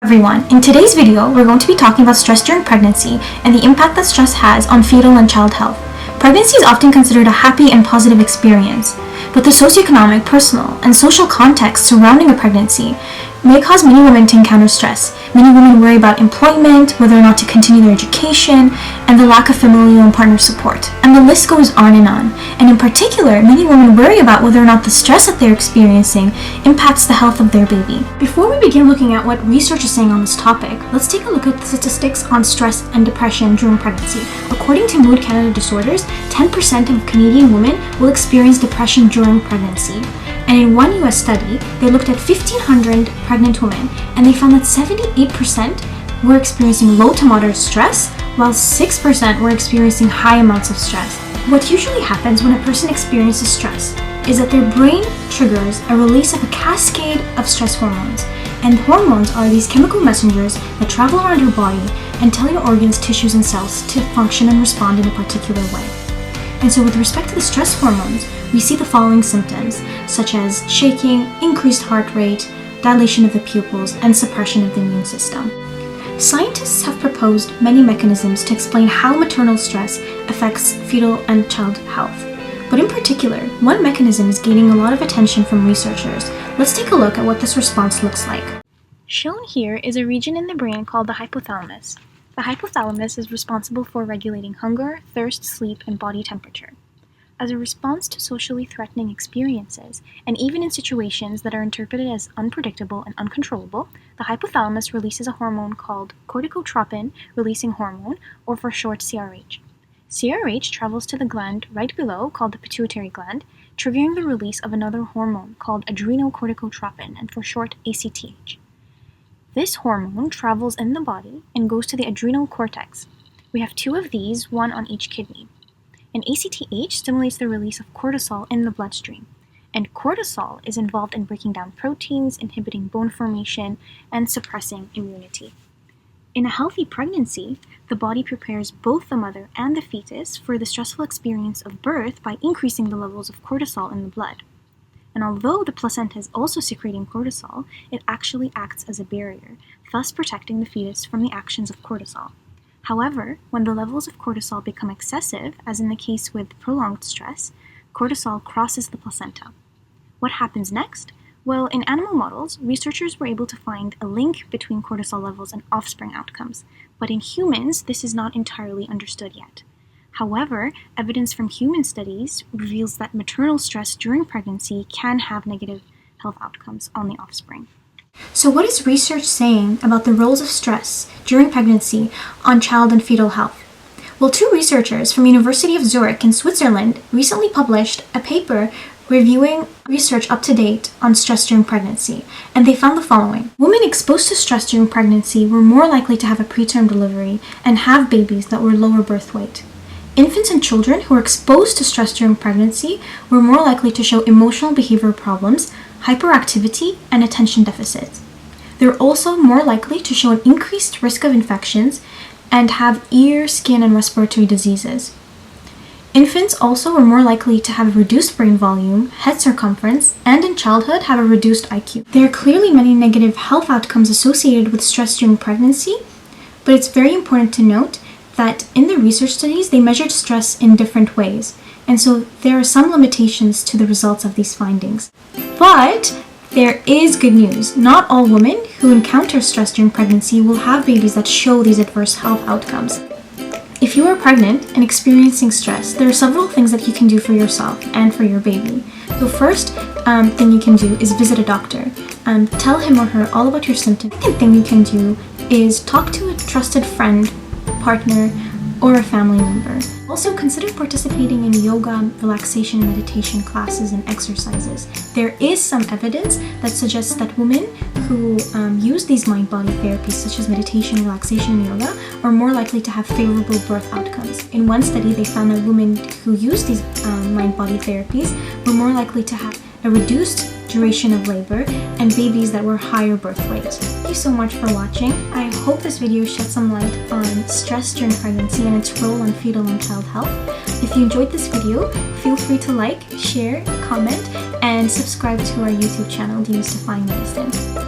Everyone, in today's video, we're going to be talking about stress during pregnancy and the impact that stress has on fetal and child health. Pregnancy is often considered a happy and positive experience, but the socioeconomic, personal, and social context surrounding a pregnancy may cause many women to encounter stress. Many women worry about employment, whether or not to continue their education, and the lack of familial and partner support. And the list goes on. And in particular, many women worry about whether or not the stress that they're experiencing impacts the health of their baby. Before we begin looking at what research is saying on this topic, let's take a look at the statistics on stress and depression during pregnancy. According to Mood Canada Disorders, 10% of Canadian women will experience depression during pregnancy. And in one US study, they looked at 1,500 pregnant women, and they found that 78% were experiencing low to moderate stress, while 6% were experiencing high amounts of stress. What usually happens when a person experiences stress is that their brain triggers a release of a cascade of stress hormones. And hormones are these chemical messengers that travel around your body and tell your organs, tissues, and cells to function and respond in a particular way. And so with respect to the stress hormones, we see the following symptoms, such as shaking, increased heart rate, dilation of the pupils, and suppression of the immune system. Scientists have proposed many mechanisms to explain how maternal stress affects fetal and child health. But in particular, one mechanism is gaining a lot of attention from researchers. Let's take a look at what this response looks like. Shown here is a region in the brain called the hypothalamus. The hypothalamus is responsible for regulating hunger, thirst, sleep, and body temperature. As a response to socially threatening experiences, and even in situations that are interpreted as unpredictable and uncontrollable, the hypothalamus releases a hormone called corticotropin-releasing hormone, or for short CRH. CRH travels to the gland right below, called the pituitary gland, triggering the release of another hormone called adrenocorticotropin, and for short ACTH. This hormone travels in the body and goes to the adrenal cortex. We have two of these, one on each kidney. And ACTH stimulates the release of cortisol in the bloodstream. And cortisol is involved in breaking down proteins, inhibiting bone formation, and suppressing immunity. In a healthy pregnancy, the body prepares both the mother and the fetus for the stressful experience of birth by increasing the levels of cortisol in the blood. And although the placenta is also secreting cortisol, it actually acts as a barrier, thus protecting the fetus from the actions of cortisol. However, when the levels of cortisol become excessive, as in the case with prolonged stress, cortisol crosses the placenta. What happens next? Well, in animal models, researchers were able to find a link between cortisol levels and offspring outcomes, but in humans, this is not entirely understood yet. However, evidence from human studies reveals that maternal stress during pregnancy can have negative health outcomes on the offspring. So what is research saying about the roles of stress during pregnancy on child and fetal health? Well, two researchers from University of Zurich in Switzerland recently published a paper reviewing research up to date on stress during pregnancy, and they found the following. Women exposed to stress during pregnancy were more likely to have a preterm delivery and have babies that were lower birth weight. Infants and children who were exposed to stress during pregnancy were more likely to show emotional behavior problems, hyperactivity, and attention deficits. They're also more likely to show an increased risk of infections and have ear, skin, and respiratory diseases. Infants also were more likely to have a reduced brain volume, head circumference, and in childhood have a reduced IQ. There are clearly many negative health outcomes associated with stress during pregnancy, but it's very important to note that in the research studies, they measured stress in different ways, and so there are some limitations to the results of these findings. But there is good news. Not all women who encounter stress during pregnancy will have babies that show these adverse health outcomes. If you are pregnant and experiencing stress, there are several things that you can do for yourself and for your baby. The first thing you can do is visit a doctor and tell him or her all about your symptoms. The second thing you can do is talk to a trusted friend, partner, or a family member. Also, consider participating in yoga, relaxation, and meditation classes and exercises. There is some evidence that suggests that women who use these mind-body therapies, such as meditation, relaxation, and yoga, are more likely to have favorable birth outcomes. In one study, they found that women who use these mind-body therapies were more likely to have a reduced duration of labor and babies that were higher birth weight. Thank you so much for watching. I hope this video shed some light on stress during pregnancy and its role on fetal and child health. If you enjoyed this video, feel free to like, share, comment, and subscribe to our YouTube channel, Demystifying Medicine.